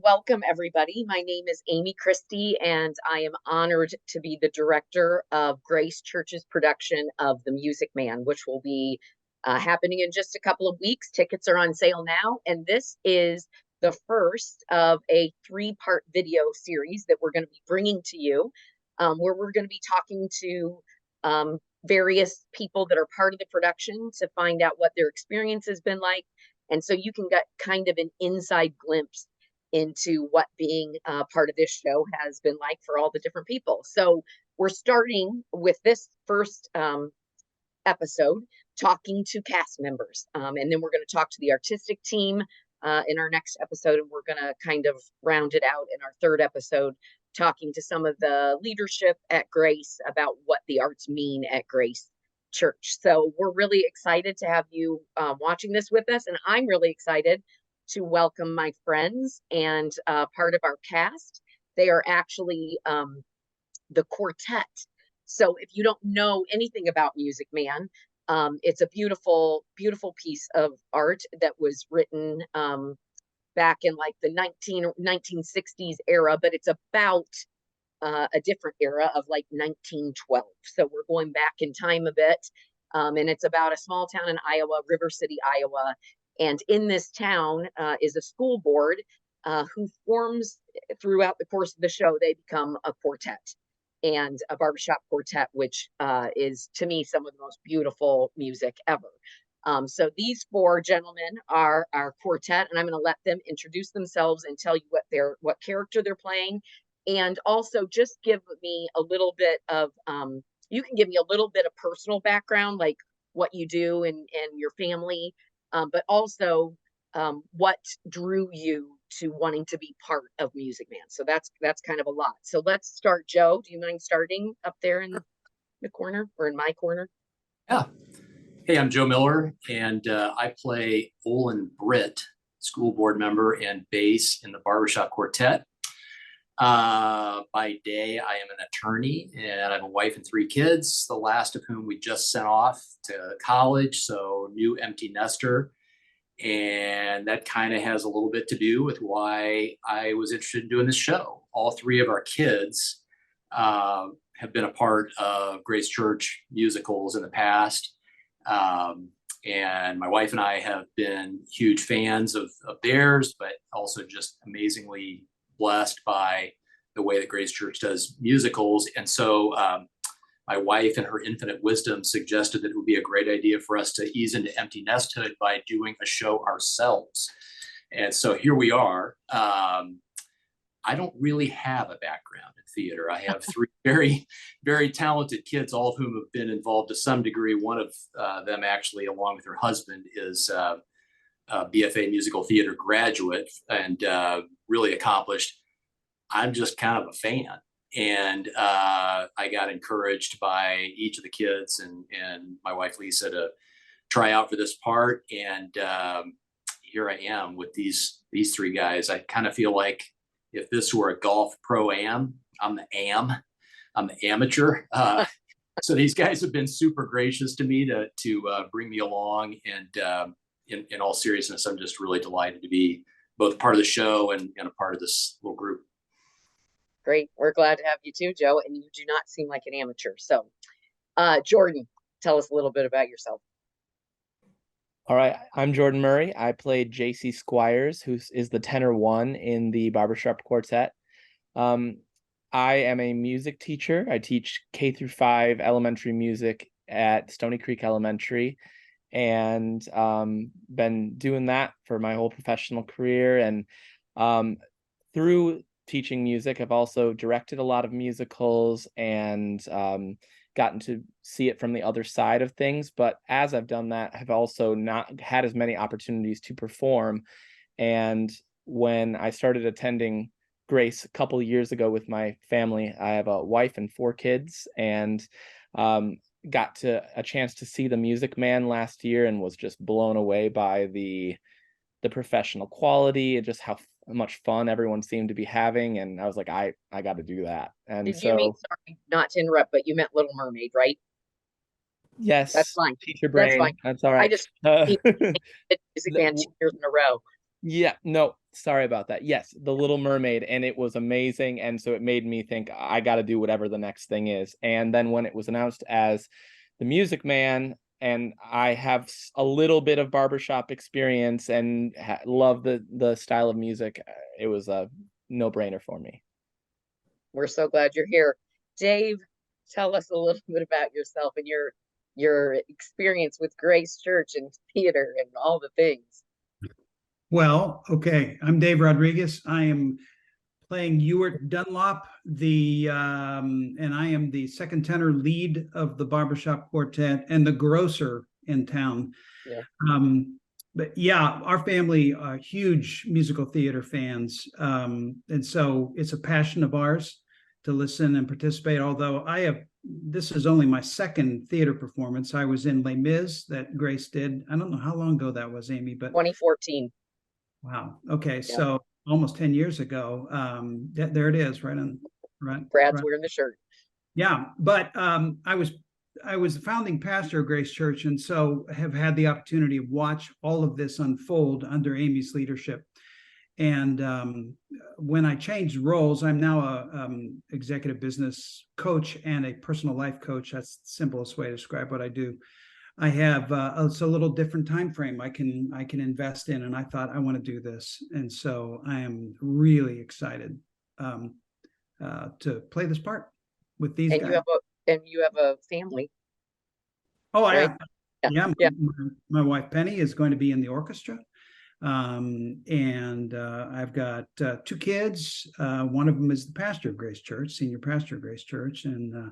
welcome everybody. My name is Amy Christie, and I am honored to be the director of Grace Church's production of The Music Man, which will be happening in just a couple of weeks. Tickets are on sale now, and this is the first of a three-part video series that we're going to be bringing to you, where we're going to be talking to various people that are part of the production to find out what their experience has been like. And so you can get kind of an inside glimpse into what being part of this show has been like for all the different people. So we're starting with this first episode, talking to cast members. And then we're going to talk to the artistic team in our next episode. And we're going to kind of round it out in our third episode, talking to some of the leadership at Grace about what the arts mean at Grace Church. So we're really excited to have you watching this with us. And I'm really excited to welcome my friends and part of our cast. They are actually the quartet. So if you don't know anything about Music Man, it's a beautiful, beautiful piece of art that was written back in like the 1960s era, but it's about a different era of like 1912. So we're going back in time a bit. And it's about a small town in Iowa, River City, Iowa. And in this town is a school board who forms throughout the course of the show. They become a quartet, and a barbershop quartet, which is to me some of the most beautiful music ever. So these four gentlemen are our quartet, and I'm going to let them introduce themselves and tell you what character they're playing, and also just give me a little bit of you can give me a little bit of personal background, like what you do and your family, but also what drew you to wanting to be part of Music Man. So that's kind of a lot. So let's start. Joe, do you mind starting up there in the corner, or in my corner? Yeah. Hey, I'm Joe Miller, and I play Olin Britt, school board member and bass in the Barbershop Quartet. By day, I am an attorney, and I have a wife and three kids, the last of whom we just sent off to college, so new empty nester. And that kind of has a little bit to do with why I was interested in doing this show. All three of our kids have been a part of Grace Church musicals in the past. And my wife and I have been huge fans of theirs, but also just amazingly blessed by the way that Grace Church does musicals. And so my wife, in her infinite wisdom, suggested that it would be a great idea for us to ease into empty nesthood by doing a show ourselves. And so here we are. I don't really have a background in theater. I have three very, very talented kids, all of whom have been involved to some degree. One of them actually, along with her husband, is a BFA musical theater graduate and really accomplished. I'm just kind of a fan. And I got encouraged by each of the kids and my wife, Lisa, to try out for this part. And here I am with these three guys. I kind of feel like if this were a golf pro-am, I'm the amateur. So these guys have been super gracious to me to bring me along. And in all seriousness, I'm just really delighted to be both part of the show and a part of this little group. Great. We're glad to have you too, Joe. And you do not seem like an amateur. So, Jordan, tell us a little bit about yourself. All right. I'm Jordan Murray. I played JC Squires, who is the tenor one in the Barbershop Quartet. I am a music teacher. I teach K-5 elementary music at Stony Creek Elementary, and been doing that for my whole professional career. And through teaching music, I've also directed a lot of musicals and gotten to see it from the other side of things. But as I've done that, I've also not had as many opportunities to perform. And when I started attending Grace a couple of years ago with my family, I have a wife and four kids, and got a chance to see The Music Man last year and was just blown away by the professional quality and just how much fun everyone seemed to be having. And I was like, I got to do that. And Did you mean, sorry, not to interrupt, but you meant Little Mermaid, right? Yes, that's fine. Teacher brain. That's fine. That's all right. I just Music Man 2 years in a row. Yeah, no, sorry about that. Yes, The Little Mermaid, and it was amazing. And so it made me think I got to do whatever the next thing is. And then when it was announced as The Music Man, and I have a little bit of barbershop experience and love the style of music, it was a no-brainer for me. We're so glad you're here. Dave, tell us a little bit about yourself and your experience with Grace Church and theater and all the things. Well, okay. I'm Dave Rodriguez. I am playing Ewart Dunlop, and I am the second tenor lead of the Barbershop Quartet and the grocer in town. Yeah. But yeah, our family are huge musical theater fans. And so it's a passion of ours to listen and participate. Although this is only my second theater performance. I was in Les Mis that Grace did. I don't know how long ago that was, Amy, but 2014. wow. Okay. So almost 10 years ago. There it is, right on. Brad's wearing the shirt. Yeah. But I was the founding pastor of Grace Church, and so have had the opportunity to watch all of this unfold under Amy's leadership. And when I changed roles, I'm now a executive business coach and a personal life coach. That's the simplest way to describe what I do. I have it's a little different time frame I can invest in, and I thought I want to do this, and so I am really excited to play this part with these and guys. You have a family. Oh, right? Yeah. My wife Penny is going to be in the orchestra, and I've got two kids. One of them is the pastor of Grace Church, senior pastor of Grace Church, and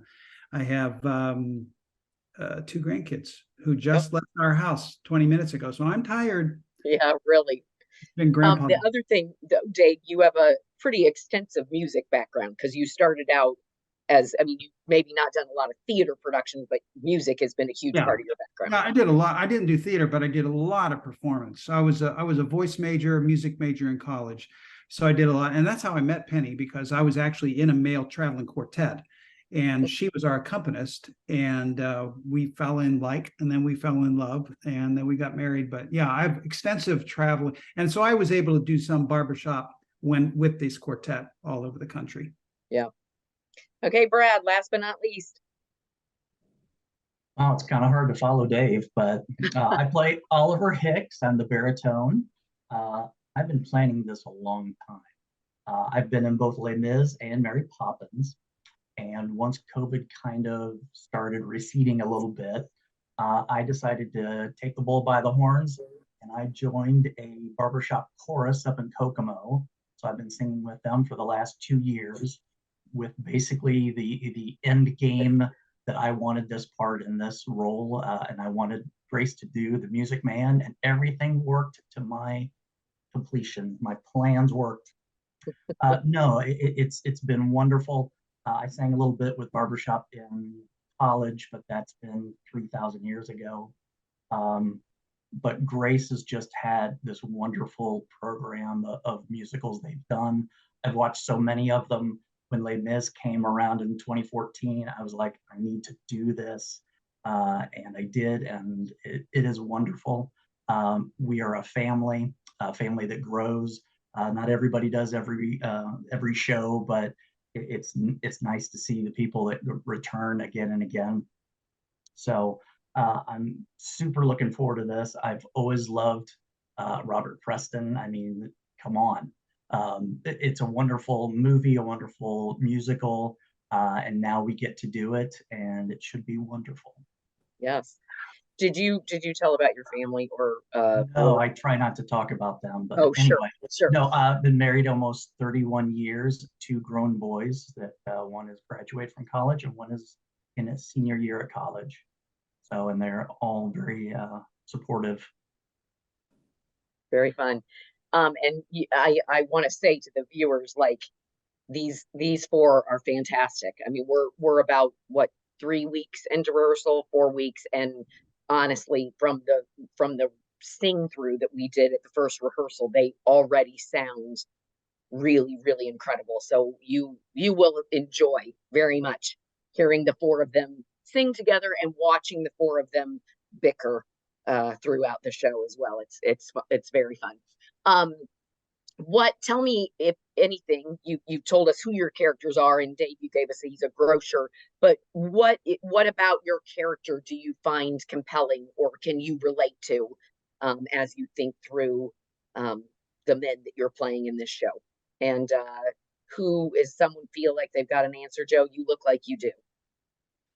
I have two grandkids who just left our house 20 minutes ago. So I'm tired. Yeah, really. It's been grandpa. The other thing, Dave, you have a pretty extensive music background because you started out you've maybe not done a lot of theater productions, but music has been a huge part of your background. Yeah, I did a lot. I didn't do theater, but I did a lot of performance. I was a voice major, a music major in college. So I did a lot. And that's how I met Penny, because I was actually in a male traveling quartet. And she was our accompanist, and we fell in and then we fell in love, and then we got married. But yeah, I have extensive travel, and so I was able to do some barbershop with this quartet all over the country. Yeah. Okay, Brad, last but not least. Oh, it's kind of hard to follow Dave, but I play Oliver Hicks. I'm the baritone. I've been planning this a long time. I've been in both Les Mis and Mary Poppins. And once COVID kind of started receding a little bit, I decided to take the bull by the horns, and I joined a barbershop chorus up in Kokomo. So I've been singing with them for the last 2 years, with basically the end game that I wanted this part in this role, and I wanted Grace to do the Music Man, and everything worked to my completion. My plans worked. No, it's been wonderful. I sang a little bit with barbershop in college, but that's been 3,000 years ago. But Grace has just had this wonderful program of musicals they've done. I've watched so many of them. When Les Mis came around in 2014, I was like, I need to do this. And I did, and it is wonderful. We are a family that grows. Not everybody does every show, but it's nice to see the people that return again and again. So I'm super looking forward to this. I've always loved Robert Preston. I mean, come on. It's a wonderful movie, a wonderful musical, and now we get to do it, and it should be wonderful. Yes. Did you tell about your family or no, I try not to talk about them, but anyway. Sure. No, I've been married almost 31 years, 2 grown boys that one is graduate from college and one is in his senior year at college. So, and they're all very supportive. Very fun. And I want to say to the viewers, like these 4 are fantastic. I mean, we're about 3 weeks into rehearsal, 4 weeks, and honestly, from the sing through that we did at the first rehearsal, they already sound really, really incredible. So you will enjoy very much hearing the 4 of them sing together and watching the 4 of them bicker throughout the show as well. It's very fun. Um, tell me, if anything, you told us who your characters are, and Dave, you gave us he's a grocer, but what about your character do you find compelling, or can you relate to, as you think through the men that you're playing in this show? And who is someone feel like they've got an answer? Joe, you look like you do.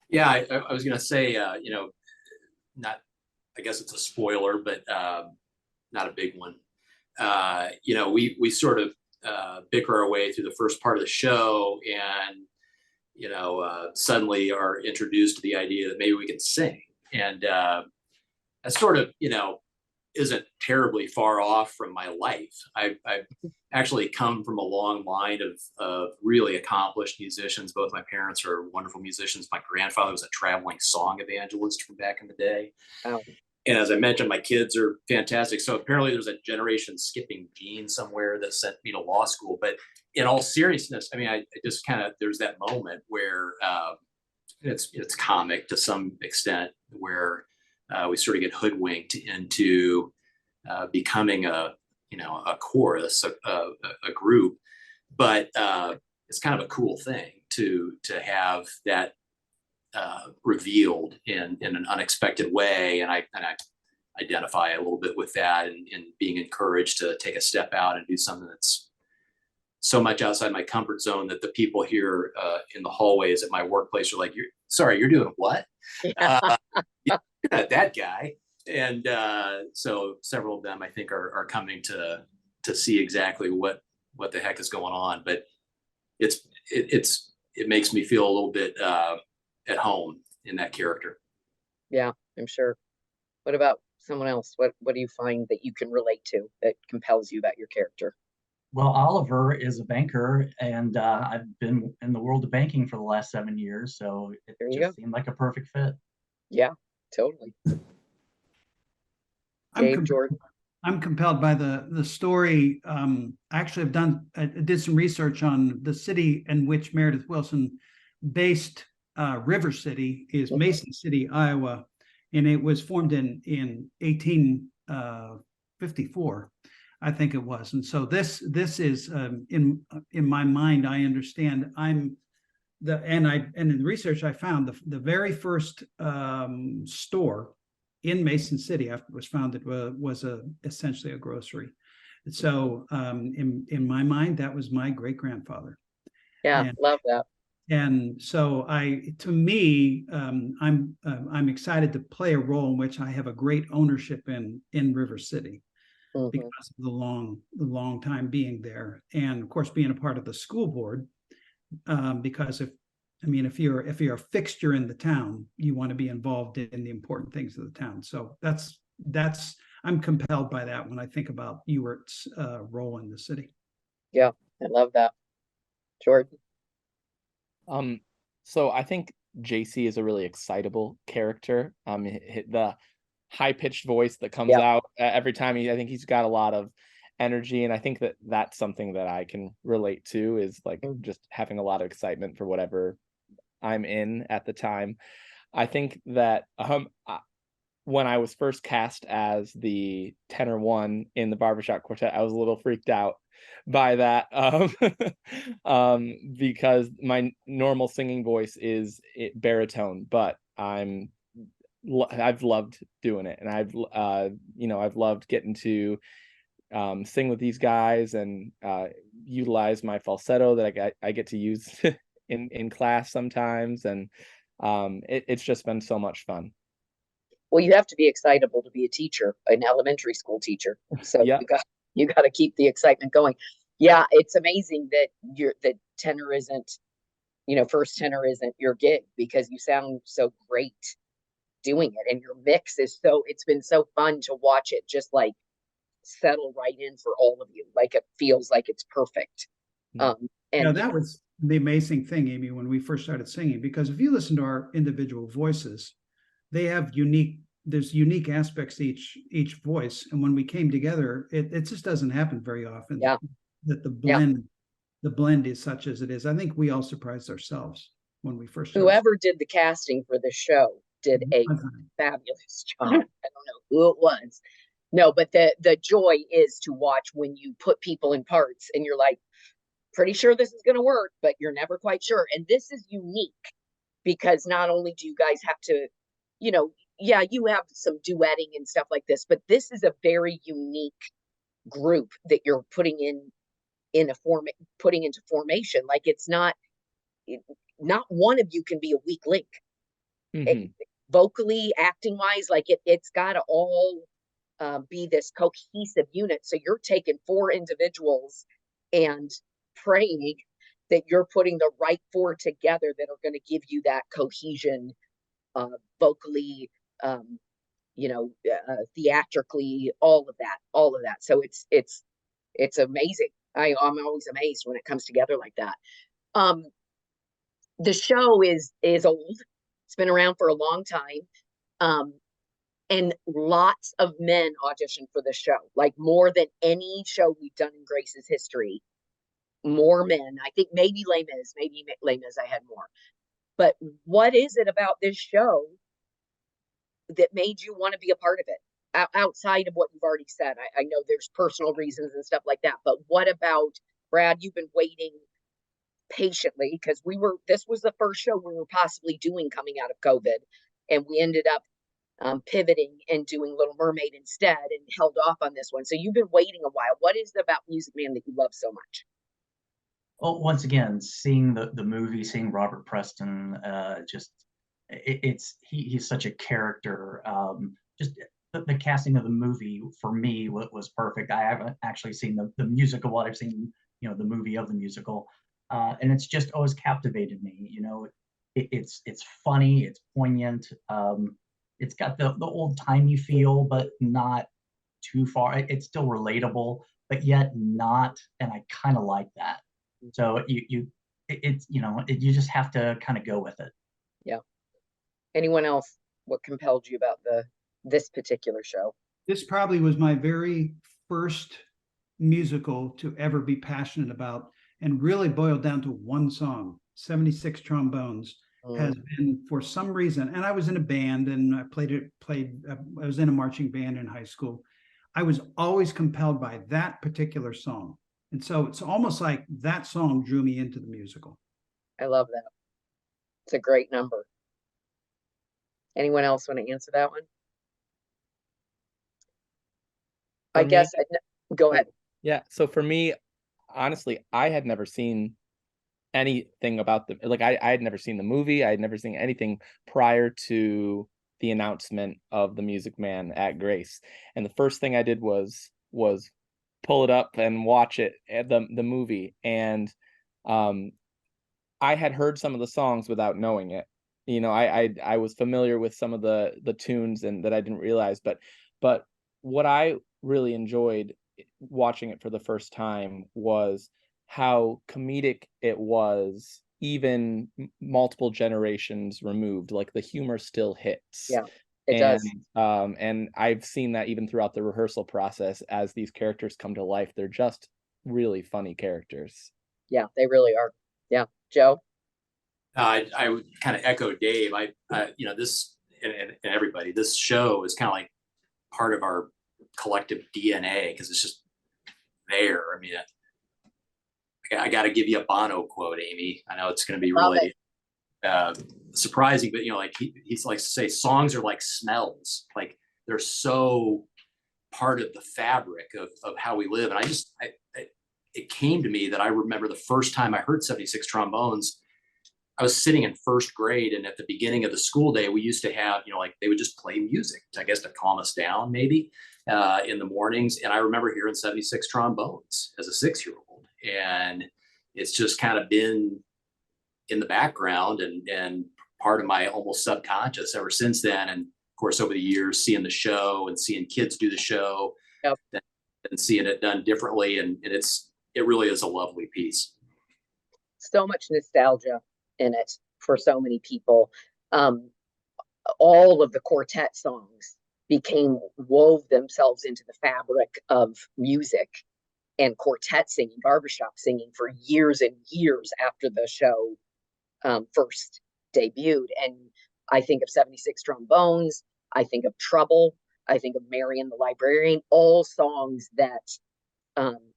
Yeah, I was gonna say, not, I guess it's a spoiler, but not a big one. We sort of bicker our way through the first part of the show, and suddenly are introduced to the idea that maybe we can sing, and that sort of isn't terribly far off from my life. I've actually come from a long line of really accomplished musicians. Both my parents are wonderful musicians. My grandfather was a traveling song evangelist from back in the day. Oh. And as I mentioned, my kids are fantastic. So apparently there's a generation skipping gene somewhere that sent me to law school. But in all seriousness, I mean, I just kind of, there's that moment where it's comic to some extent, where we sort of get hoodwinked into becoming a chorus, a group. But it's kind of a cool thing to have that revealed in an unexpected way, and I identify a little bit with that, and being encouraged to take a step out and do something that's so much outside my comfort zone that the people here in the hallways at my workplace are like, you're doing what? Yeah. You're not that guy. And so several of them I think are coming to see exactly what the heck is going on. But it makes me feel a little bit at home in that character. Yeah, I'm sure. What about someone else? What do you find that you can relate to that compels you about your character? Well, Oliver is a banker, and I've been in the world of banking for the last 7 years, so it just seemed like a perfect fit. Yeah, totally. Dave, Jordan. I'm compelled by the story. Actually, I did some research on the city in which Meredith Willson based River City is Mason City, Iowa, and it was formed in 1854, I think it was. And so this is in my mind, I understand. And in the research I found the very first store in Mason City after it was founded was essentially a grocery. So in my mind, that was my great grandfather. Yeah, love that. And so I'm excited to play a role in which I have a great ownership in River City, because of the long time being there, and of course being a part of the school board, because if you're a fixture in the town, you want to be involved in the important things of the town. So that's I'm compelled by that when I think about Ewert's role in the city. Yeah, I love that. Jordan. So I think JC is a really excitable character. The high-pitched voice that comes out every time, I think he's got a lot of energy, and I think that's something that I can relate to, is like just having a lot of excitement for whatever I'm in at the time. I think that when I was first cast as the tenor one in the Barbershop Quartet, I was a little freaked out by that, because my normal singing voice is baritone, but I've loved doing it, and I've loved getting to sing with these guys and utilize my falsetto that I get to use in class sometimes, and it's just been so much fun. Well, you have to be excitable to be a teacher, an elementary school teacher. So you got to keep the excitement going. Yeah, it's amazing that tenor isn't, first tenor isn't your gig, because you sound so great doing it, and your mix is it's been so fun to watch it just like settle right in for all of you. Like it feels like it's perfect. And that was the amazing thing, Amy, when we first started singing, because if you listen to our individual voices, they have there's unique aspects to each voice. And when we came together, it just doesn't happen very often. Yeah. That the blend is such as it is. I think we all surprised ourselves when we first started. Whoever did the casting for the show did a fabulous job. I don't know who it was, No, but the joy is to watch when you put people in parts and you're like, pretty sure this is going to work, but you're never quite sure. And this is unique because not only do you guys have to, you know, yeah, you have some duetting and stuff like this, but this is a very unique group that you're in a form putting into formation. Like it's not one of you can be a weak link. Mhm. Vocally, acting wise, like it's got to all be this cohesive unit. So you're taking four individuals and praying that you're putting the right four together that are going to give you that cohesion, vocally, um, theatrically, all of that. So it's amazing. I'm always amazed when it comes together like that. Um, the show is old. It's been around for a long time. Um, and lots of men auditioned for the show, like more than any show we've done in Grace's history. More men. I think maybe Les Mis I had more. But what is it about this show that made you want to be a part of it? Outside of what you've already said, I know there's personal reasons and stuff like that, but what about, Brad, you've been waiting patiently because this was the first show we were possibly doing coming out of COVID, and we ended up pivoting and doing Little Mermaid instead and held off on this one. So you've been waiting a while. What is it about Music Man that you love so much? Well, once again, seeing the movie, seeing Robert Preston, he's such a character. Just the casting of the movie for me was perfect. I haven't actually seen the musical, but I've seen the movie of the musical, and it's just always captivated me. It's funny, it's poignant. It's got the old timey feel, but not too far. It's still relatable, but yet not, and I kind of like that. So you just have to kind of go with it. Yeah. Anyone else? What compelled you about this particular show? This probably was my very first musical to ever be passionate about and really boiled down to one song. 76 Trombones has been, for some reason, and I was in a band and I I was in a marching band in high school. I was always compelled by that particular song. And so it's almost like that song drew me into the musical. I love that. It's a great number. Anyone else want to answer that one? For I me, guess go ahead. yeah. So for me, honestly, I had never seen anything about I had never seen the movie. I had never seen anything prior to the announcement of the Music Man at Grace. And the first thing I did was pull it up and watch it at the movie. And I had heard some of the songs without knowing it. I was familiar with some of the tunes and that I didn't realize, but what I really enjoyed watching it for the first time was how comedic it was, even multiple generations removed. Like the humor still hits. Yeah, it does. And I've seen that even throughout the rehearsal process as these characters come to life. They're just really funny characters. Yeah, they really are. Yeah, Joe. I would kind of echo Dave. This and everybody. This show is kind of like part of our collective DNA because it's just there. I mean, I got to give you a Bono quote, Amy. I know it's going to be really surprising, but like he's like to say, songs are like smells. Like they're so part of the fabric of how we live. And it came to me that I remember the first time I heard 76 Trombones. I was sitting in first grade, and at the beginning of the school day, we used to have, like they would just play music, I guess, to calm us down, maybe in the mornings. And I remember hearing 76 Trombones as a 6-year-old, and it's just kind of been in the background and part of my almost subconscious ever since then. And of course, over the years, seeing the show and seeing kids do the show, yep, and seeing it done differently, and it really is a lovely piece. So much nostalgia in it for so many people. All of the quartet songs wove themselves into the fabric of music, and quartet singing, barbershop singing for years and years after the show first debuted. And I think of 76 Trombones. I think of Trouble. I think of Marian the Librarian, all songs that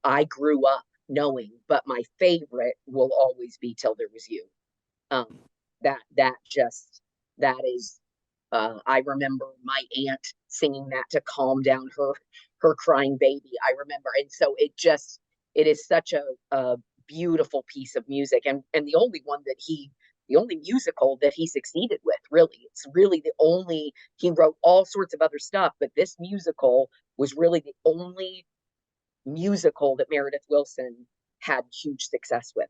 I grew up knowing, but my favorite will always be Till There Was You. Um, that is, I remember my aunt singing that to calm down her crying baby. I remember, and so it is such a beautiful piece of music, and the only musical that he succeeded with, really. It's really the only, he wrote all sorts of other stuff, but this musical was really the only musical that Meredith Willson had huge success with.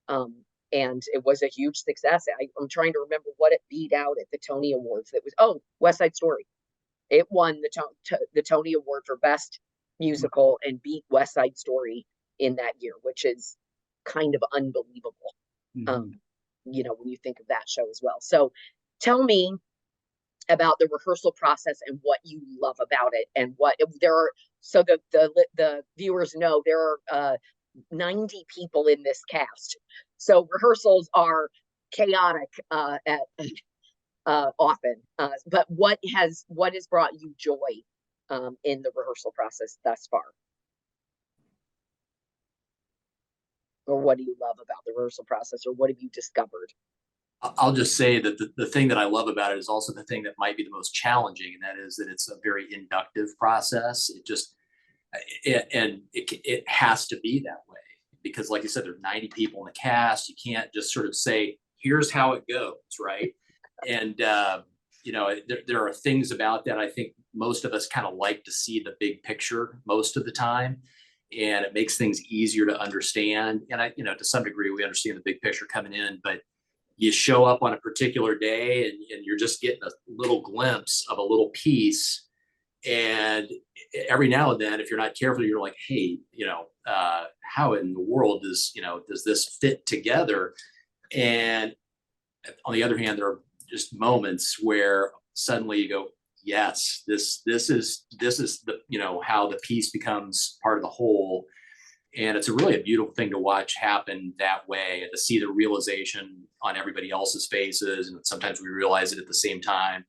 Um, and it was a huge success. I'm trying to remember what it beat out at the Tony Awards. That was West Side Story. It won the Tony Award for Best Musical and beat West Side Story in that year, which is kind of unbelievable. When you think of that show as well. So tell me about the rehearsal process and what you love about it, and what there are. So the viewers know there are 90 people in this cast. So rehearsals are chaotic often. But what has brought you joy in the rehearsal process thus far? Or what do you love about the rehearsal process, or what have you discovered? I'll just say that the thing that I love about it is also the thing that might be the most challenging, and that is that it's a very inductive process. It has to be that way, because like you said, there's 90 people in the cast. You can't just sort of say, here's how it goes, right? And there are things about that. I think most of us kind of like to see the big picture most of the time, and it makes things easier to understand. And to some degree, we understand the big picture coming in, but you show up on a particular day and you're just getting a little glimpse of a little piece. And every now and then, if you're not careful, you're like, hey, how in the world does this fit together? And on the other hand, there are just moments where suddenly you go, yes, this is the, how the piece becomes part of the whole. And it's really a beautiful thing to watch happen that way, and to see the realization on everybody else's faces. And sometimes we realize it at the same time.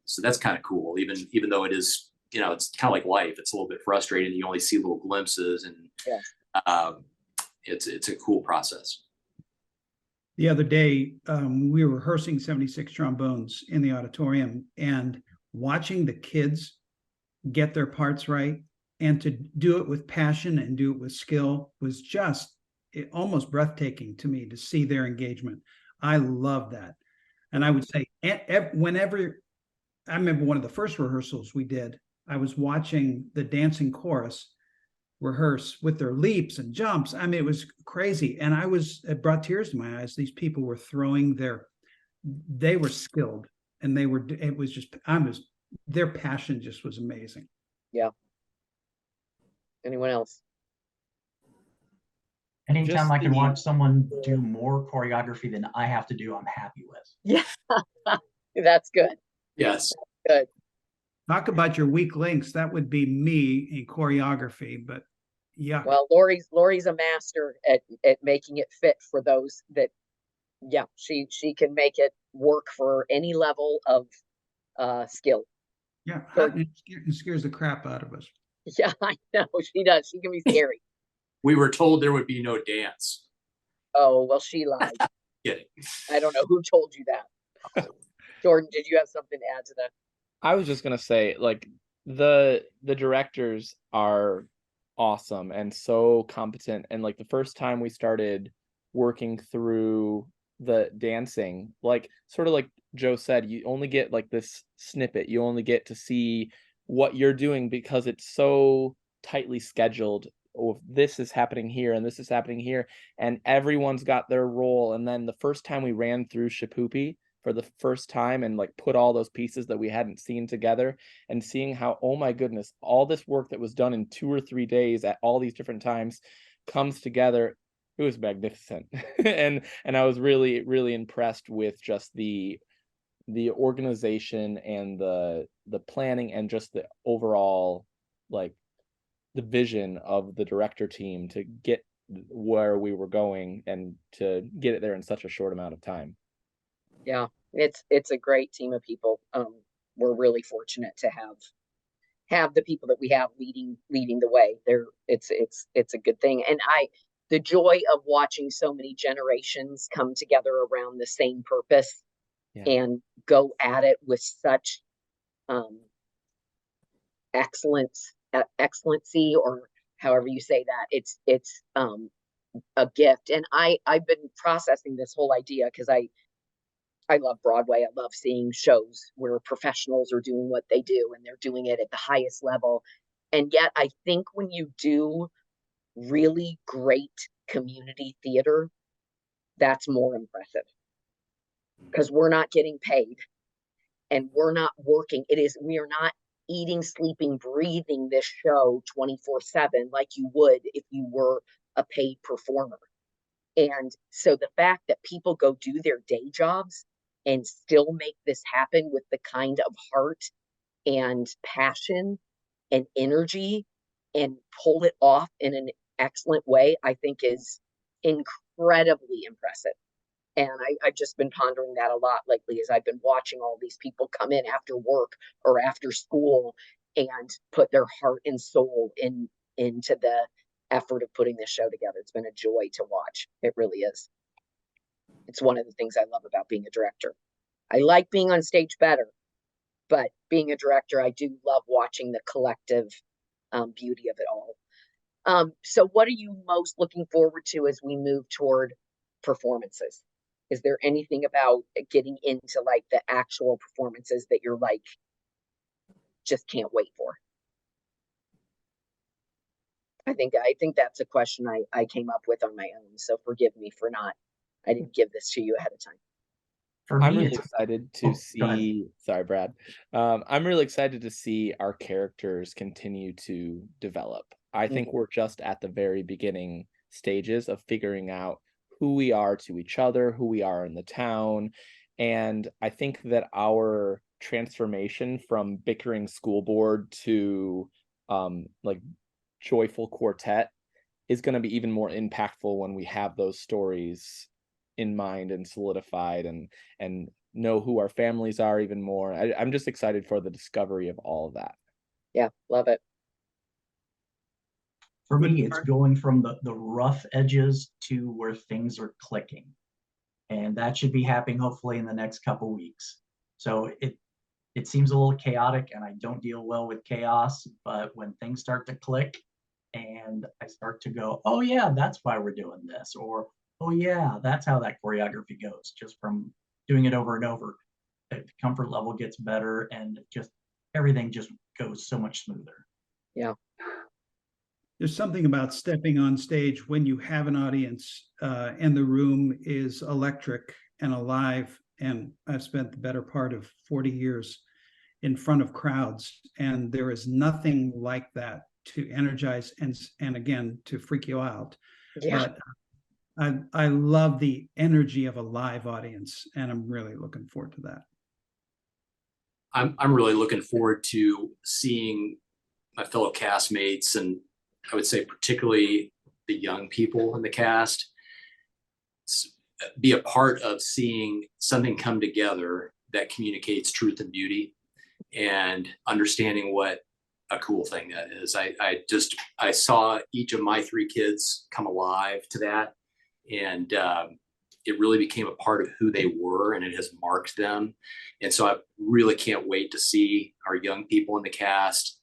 So that's kind of cool, even though it is, it's kind of like life. It's a little bit frustrating. You only see little glimpses, and it's a cool process. The other day, we were rehearsing 76 Trombones in the auditorium, and watching the kids get their parts right and to do it with passion and do it with skill was just almost breathtaking to me, to see their engagement. I love that. And I would say whenever, I remember one of the first rehearsals we did, I was watching the dancing chorus rehearse with their leaps and jumps. I mean, it was crazy. And it brought tears to my eyes. These people were they were skilled, and their passion just was amazing. Yeah. Anyone else? Anytime I can watch someone do more choreography than I have to do, I'm happy with. Yeah, that's good. Yes. Good. Talk about your weak links. That would be me in choreography, but yeah. Well, Lori's a master at making it fit for those that, she can make it work for any level of skill. Yeah, it scares the crap out of us. Yeah, I know she does. She can be scary. We were told there would be no dance. Oh, well, she lied. Kidding. I don't know who told you that. Jordan, did you have something to add to that? I was just gonna say, like, the directors are awesome and so competent. And like the first time we started working through the dancing, like sort of like Joe said, you only get like this snippet. You only get to see what you're doing because it's so tightly scheduled. Oh, this is happening here and this is happening here, and everyone's got their role. And then the first time we ran through Shipoopi for the first time and like put all those pieces that we hadn't seen together, and seeing how, oh my goodness, all this work that was done in 2 or 3 days at all these different times comes together. It was magnificent. and I was really, really impressed with just the organization and the planning and just the overall, like, the vision of the director team to get where we were going and to get it there in such a short amount of time. Yeah, it's a great team of people. we're really fortunate to have the people that we have leading the way. It's a good thing. And the joy of watching so many generations come together around the same purpose and go at it with such excellency, or however you say that. It's a gift. And I've been processing this whole idea because I love Broadway. I love seeing shows where professionals are doing what they do and they're doing it at the highest level. And yet I think when you do really great community theater, that's more impressive, because we're not getting paid and we're not working. We are not eating, sleeping, breathing this show 24/7 like you would if you were a paid performer. And so the fact that people go do their day jobs and still make this happen with the kind of heart and passion and energy and pull it off in an excellent way, I think is incredibly impressive. And I've just been pondering that a lot lately as I've been watching all these people come in after work or after school and put their heart and soul into the effort of putting this show together. It's been a joy to watch. It really is. It's one of the things I love about being a director. I like being on stage better, but being a director, I do love watching the collective beauty of it all. So what are you most looking forward to as we move toward performances? Is there anything about getting into like the actual performances that you're like, just can't wait for? I think that's a question I came up with on my own. So forgive me for I didn't give this to you ahead of time. For I'm me, really it's excited Oh, to go ahead. see, sorry, Brad. I'm really excited to see our characters continue to develop. I think we're just at the very beginning stages of figuring out who we are to each other, who we are in the town. And I think that our transformation from bickering school board to like joyful quartet is going to be even more impactful when we have those stories in mind and solidified and know who our families are even more. I'm just excited for the discovery of all of that. Yeah, love it. For Good me, it's part. going from the rough edges to where things are clicking. And that should be happening hopefully in the next couple weeks. So it seems a little chaotic and I don't deal well with chaos, but when things start to click and I start to go, oh yeah, that's why we're doing this, or oh yeah, that's how that choreography goes, just from doing it over and over, the comfort level gets better and just everything just goes so much smoother. Yeah. There's something about stepping on stage when you have an audience and the room is electric and alive. And I've spent the better part of 40 years in front of crowds, and there is nothing like that to energize and again to freak you out. Yeah. But I love the energy of a live audience, and I'm really looking forward to that. I'm really looking forward to seeing my fellow castmates, and I would say particularly the young people in the cast, be a part of seeing something come together that communicates truth and beauty, and understanding what a cool thing that is. I saw each of my three kids come alive to that, and it really became a part of who they were, and it has marked them. And so I really can't wait to see our young people in the cast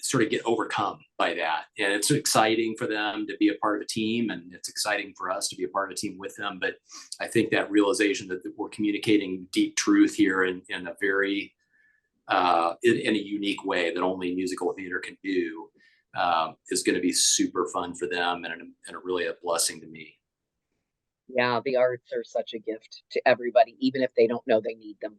sort of get overcome by that. And it's exciting for them to be a part of a team, and it's exciting for us to be a part of a team with them. But I think that realization that we're communicating deep truth here in a very in a unique way that only musical theater can do is going to be super fun for them, and really a blessing to me. Yeah, the arts are such a gift to everybody, even if they don't know they need them.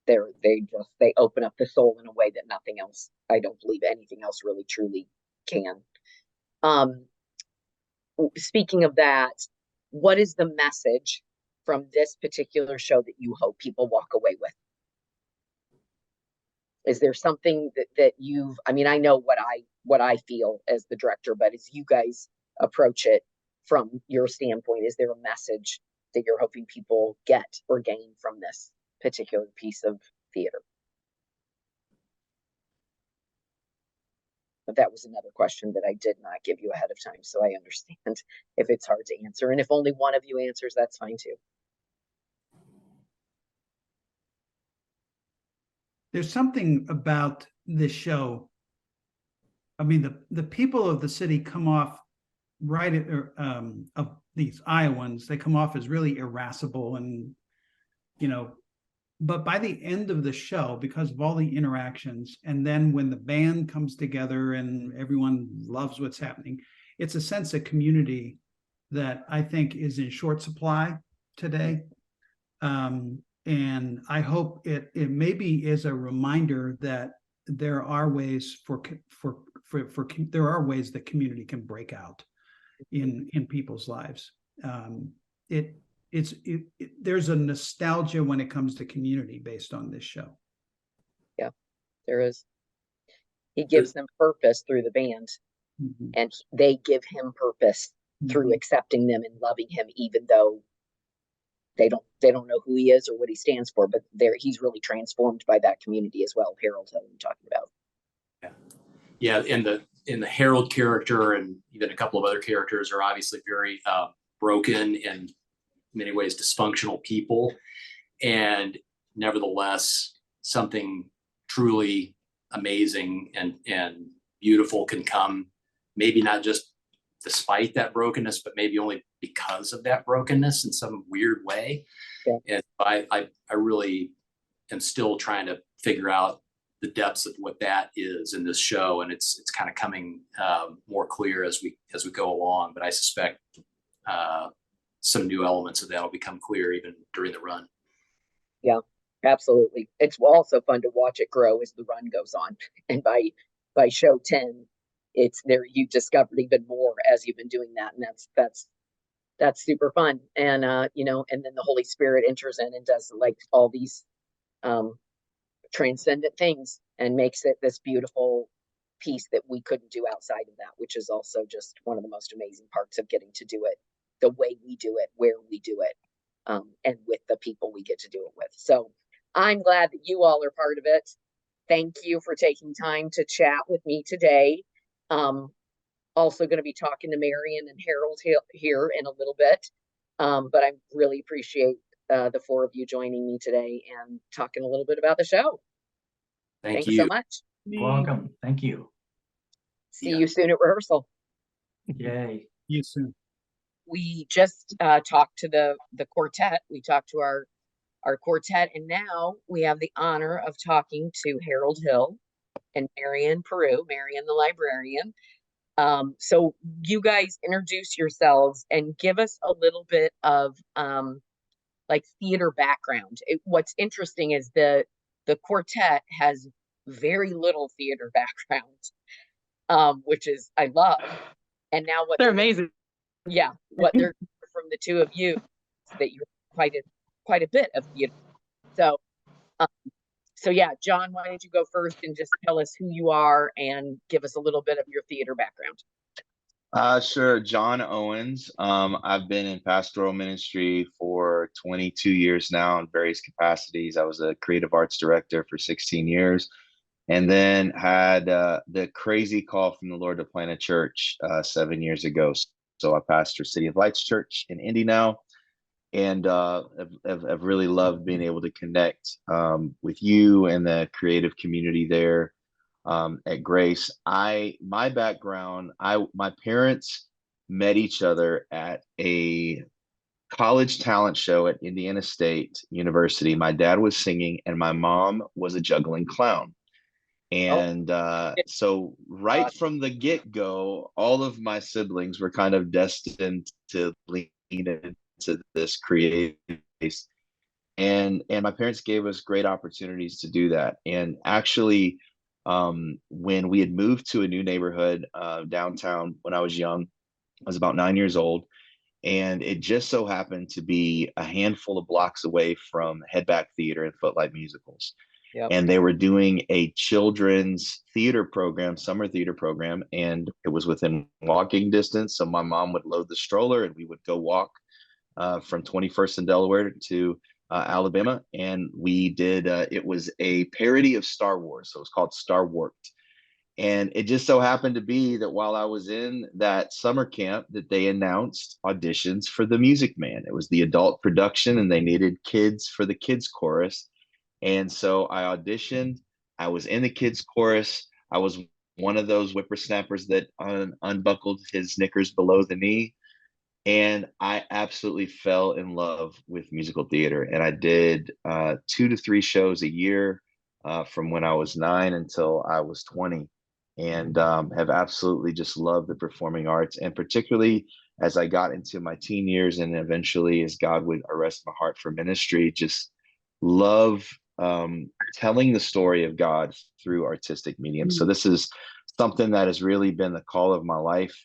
They open up the soul in a way that nothing else, I don't believe anything else really truly can. Speaking of that, what is the message from this particular show that you hope people walk away with? Is there something that you've, I mean, I know what I feel as the director, but as you guys approach it from your standpoint, is there a message that you're hoping people get or gain from this particular piece of theater. But that was another question that I did not give you ahead of time, so I understand if it's hard to answer. And if only one of you answers, that's fine too. There's something about this show. I mean, the people of the city come off of these Iowans, they come off as really irascible and, but by the end of the show, because of all the interactions, and then when the band comes together and everyone loves what's happening, it's a sense of community that I think is in short supply today. And I hope it maybe is a reminder that there are ways there are ways that community can break out in people's lives. There's a nostalgia when it comes to community based on this show. Yeah, there is. He gives them purpose through the band, and they give him purpose through accepting them and loving him, even though they don't know who he is or what he stands for, but he's really transformed by that community as well. Harold Hill, I'm talking about. Yeah, in the Harold character, and even a couple of other characters are obviously very broken and many ways dysfunctional people, and nevertheless something truly amazing and beautiful can come, maybe not just despite that brokenness, but maybe only because of that brokenness in some weird way. Yeah. And I really am still trying to figure out the depths of what that is in this show, and it's kind of coming more clear as we go along, but I suspect some new elements of that will become clear even during the run. Yeah, absolutely. It's also fun to watch it grow as the run goes on. And by show 10, it's there, you discovered even more as you've been doing that. And that's super fun. And and then the Holy Spirit enters in and does like all these transcendent things and makes it this beautiful piece that we couldn't do outside of that, which is also just one of the most amazing parts of getting to do it the way we do it, where we do it, and with the people we get to do it with. So I'm glad that you all are part of it. Thank you for taking time to chat with me today. Also going to be talking to Marion and Harold here in a little bit, but I really appreciate the four of you joining me today and talking a little bit about the show. Thanks you so much. You're welcome. Thank you. See you soon at rehearsal. Yay. See you soon. We just talked to the quartet. We talked to our quartet, and now we have the honor of talking to Harold Hill and Marion Peru, Marion the librarian. So you guys introduce yourselves and give us a little bit of like theater background. What's interesting is the quartet has very little theater background, which is I love. And now what they're amazing. Yeah, what they're from the two of you, that you're quite a bit of theater. So yeah, John, why don't you go first and just tell us who you are and give us a little bit of your theater background? Sure. John Owens. I've been in pastoral ministry for 22 years now in various capacities. I was a creative arts director for 16 years, and then had the crazy call from the Lord to plant a church 7 years ago. So I pastor City of Lights Church in Indy now, and I've really loved being able to connect with you and the creative community there at Grace. My background, my parents met each other at a college talent show at Indiana State University. My dad was singing and my mom was a juggling clown. And so right from the get-go, all of my siblings were kind of destined to lean into this creative space. And my parents gave us great opportunities to do that. And actually, when we had moved to a new neighborhood downtown when I was young, I was about 9 years old. And it just so happened to be a handful of blocks away from Headback Theater and Footlight Musicals. Yep. And they were doing a children's theater program, summer theater program, and it was within walking distance. So my mom would load the stroller and we would go walk from 21st and Delaware to Alabama, and we did. It was a parody of Star Wars, so it was called Star Warped. And it just so happened to be that while I was in that summer camp, that they announced auditions for the Music Man. It was the adult production, and they needed kids for the kids chorus. And so I auditioned. I was in the kids chorus. I was one of those whippersnappers that unbuckled his knickers below the knee. And I absolutely fell in love with musical theater. And I did 2 to 3 shows a year from when I was 9 until I was 20, and have absolutely just loved the performing arts. And particularly as I got into my teen years, and eventually as God would arrest my heart for ministry, just love telling the story of God through artistic mediums. So this is something that has really been the call of my life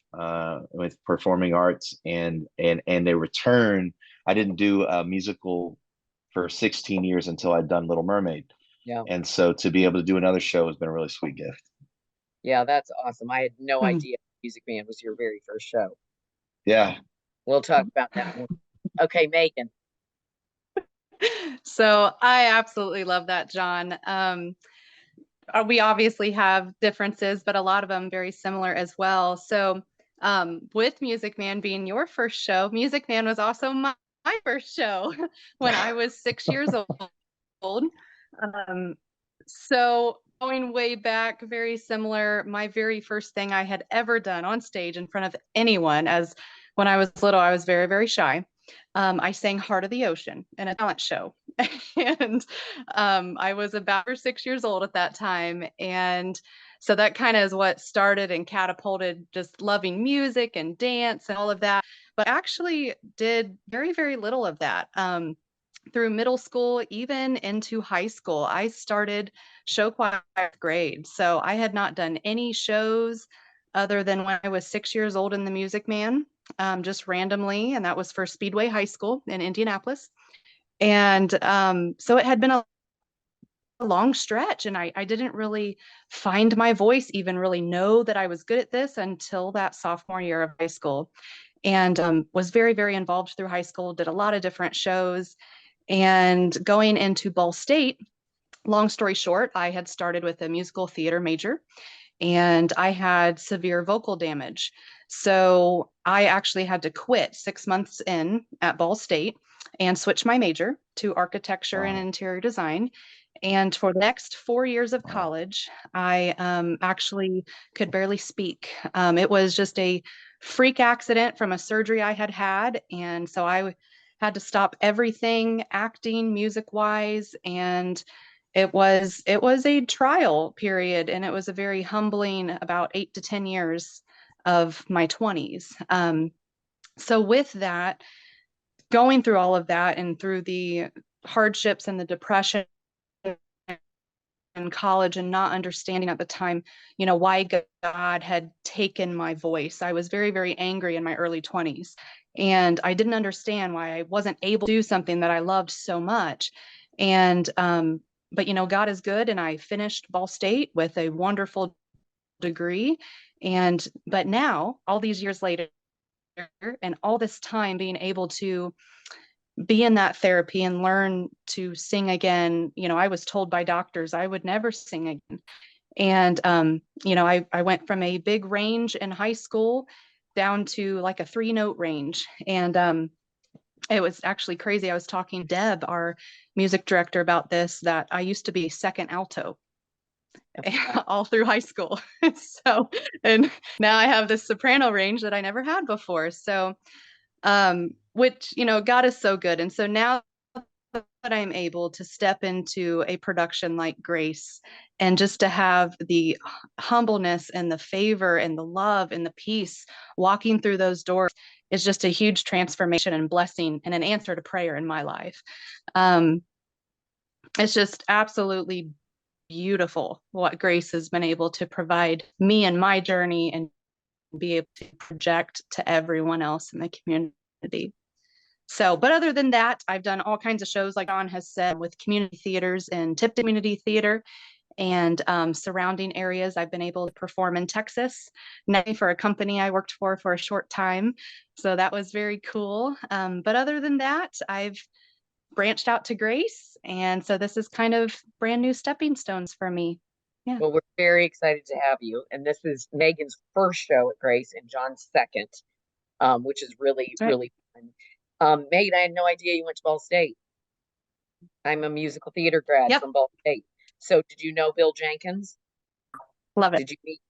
with performing arts, and a return. I didn't do a musical for 16 years until I'd done Little Mermaid. Yeah. And so to be able to do another show has been a really sweet gift. Yeah, that's awesome. I had no idea Music Man was your very first show. Yeah. We'll talk about that more. Okay, Megan. So I absolutely love that, John. We obviously have differences, but a lot of them very similar as well. So with Music Man being your first show, Music Man was also my first show when I was 6 years old. So going way back, very similar. My very first thing I had ever done on stage in front of anyone, as when I was little, I was very, very shy. I sang Heart of the Ocean in a talent show. And I was about 6 years old at that time. And so that kind of is what started and catapulted just loving music and dance and all of that. But actually did very, very little of that. Through middle school, even into high school, I started show choir grade. So I had not done any shows other than when I was 6 years old in the Music Man, just randomly. And that was for Speedway High School in Indianapolis. And so it had been a long stretch, and I didn't really find my voice, even really know that I was good at this until that sophomore year of high school. And was very, very involved through high school, did a lot of different shows. And going into Ball State, long story short, I had started with a musical theater major, and I had severe vocal damage. So I actually had to quit 6 months in at Ball State and switch my major to architecture and interior design. And for the next 4 years of college, I actually could barely speak. It was just a freak accident from a surgery I had had. And so I had to stop everything, acting, music wise. And it was a trial period, and it was a very humbling about 8 to 10 years of my 20s. So with that, going through all of that and through the hardships and the depression in college, and not understanding at the time, why God had taken my voice. I was very, very angry in my early 20s, and I didn't understand why I wasn't able to do something that I loved so much. And but God is good, and I finished Ball State with a wonderful degree. But now, all these years later, and all this time being able to be in that therapy and learn to sing again. I was told by doctors I would never sing again. And, I went from a big range in high school down to like a 3-note range. And it was actually crazy. I was talking to Deb, our music director, about this, that I used to be second alto all through high school. So, and now I have this soprano range that I never had before. So, which, God is so good. And so now that I'm able to step into a production like Grace, and just to have the humbleness and the favor and the love and the peace walking through those doors, is just a huge transformation and blessing and an answer to prayer in my life. It's just absolutely beautiful what Grace has been able to provide me in my journey, and be able to project to everyone else in the community. So, but other than that, I've done all kinds of shows, like John has said, with community theaters and Tipton Community Theater and surrounding areas. I've been able to perform in Texas, for a company I worked for a short time. So that was very cool. But other than that, I've branched out to Grace. And so this is kind of brand new stepping stones for me. Yeah. Well, we're very excited to have you. And this is Megan's first show at Grace and John's second, which is really, That's right. really fun. Megan, I had no idea you went to Ball State. I'm a musical theater grad Yep. from Ball State. So did you know Bill Jenkins? Love it. Did you meet?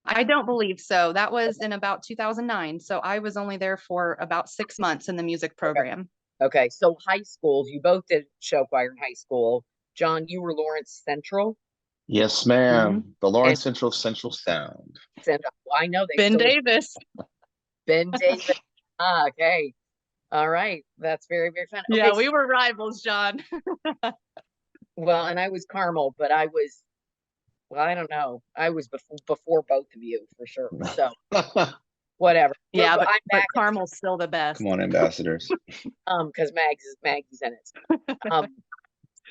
I don't believe so. That was in about 2009. So I was only there for about 6 months in the music program. Okay, so high schools, you both did show choir in high school. John, you were Lawrence Central. Yes, ma'am. The Lawrence And- Central Sound. Well, I know they Ben still Davis. Ben Davis. Okay. All right. That's very, very fun. Yeah, Okay, we were rivals, John. well, and I was Carmel, but I was, well, I don't know. I was before both of you for sure. So whatever. Yeah, But but I'm back Carmel's still the best. Come on, ambassadors. because Maggie's in it.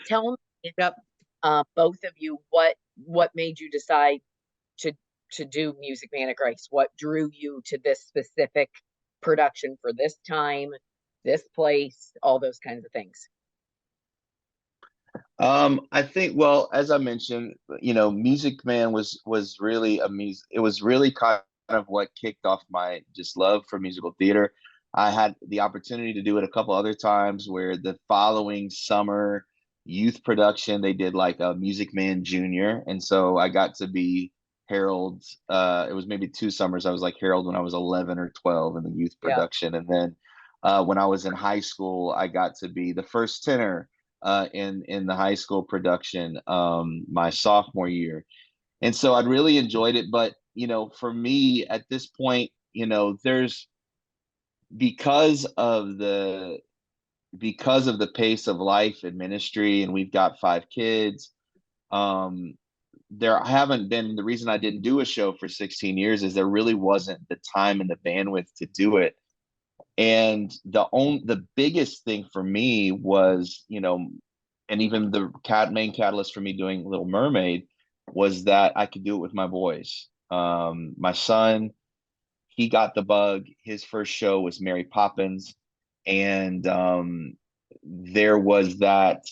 Tell me, Yep. both of you, what made you decide to do Music Man at Grace? What drew you to this specific production for this time, this place, all those kinds of things? I think, well, as I mentioned, Music Man was really it was really kind of what kicked off my just love for musical theater. I had the opportunity to do it a couple other times where the following summer youth production, they did like a Music Man Junior. And so I got to be Harold. It was maybe 2 summers. I was like Harold when I was 11 or 12 in the youth production. Yeah. And then when I was in high school, I got to be the first tenor in the high school production my sophomore year. And so I'd really enjoyed it. But, for me at this point, there's because of the pace of life and ministry, and we've got 5 kids, there haven't been, the reason I didn't do a show for 16 years is there really wasn't the time and the bandwidth to do it. And the biggest thing for me was, and even the main catalyst for me doing Little Mermaid was that I could do it with my boys. My son, he got the bug. His first show was Mary Poppins. And there was that,